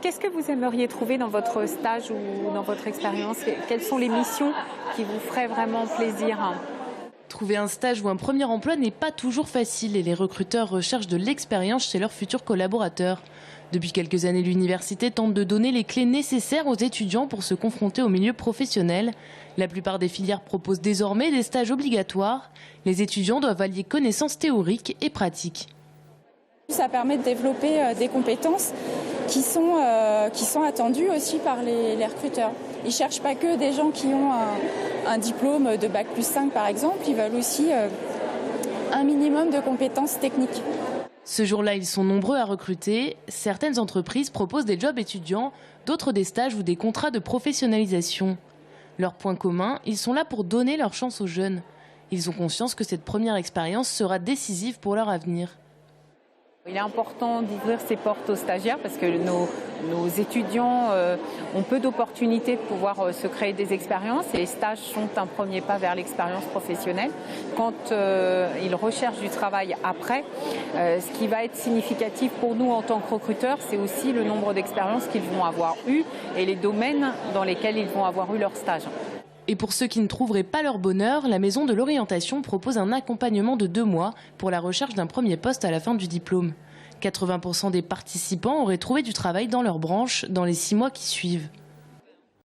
Qu'est-ce que vous aimeriez trouver dans votre stage ou dans votre expérience? Quelles sont les missions qui vous feraient vraiment plaisir? Trouver un stage ou un premier emploi n'est pas toujours facile et les recruteurs recherchent de l'expérience chez leurs futurs collaborateurs. Depuis quelques années, l'université tente de donner les clés nécessaires aux étudiants pour se confronter au milieu professionnel. La plupart des filières proposent désormais des stages obligatoires. Les étudiants doivent allier connaissances théoriques et pratiques. Ça permet de développer des compétences qui sont attendues aussi par les recruteurs. Ils ne cherchent pas que des gens qui ont un diplôme de Bac+5 par exemple, ils veulent aussi un minimum de compétences techniques. Ce jour-là, ils sont nombreux à recruter. Certaines entreprises proposent des jobs étudiants, d'autres des stages ou des contrats de professionnalisation. Leur point commun, ils sont là pour donner leur chance aux jeunes. Ils ont conscience que cette première expérience sera décisive pour leur avenir. Il est important d'ouvrir ses portes aux stagiaires parce que nos étudiants ont peu d'opportunités de pouvoir se créer des expériences et les stages sont un premier pas vers l'expérience professionnelle. Quand ils recherchent du travail après, ce qui va être significatif pour nous en tant que recruteurs, c'est aussi le nombre d'expériences qu'ils vont avoir eues et les domaines dans lesquels ils vont avoir eu leur stage. Et pour ceux qui ne trouveraient pas leur bonheur, la Maison de l'Orientation propose un accompagnement de 2 mois pour la recherche d'un premier poste à la fin du diplôme. 80% des participants auraient trouvé du travail dans leur branche dans les 6 mois qui suivent.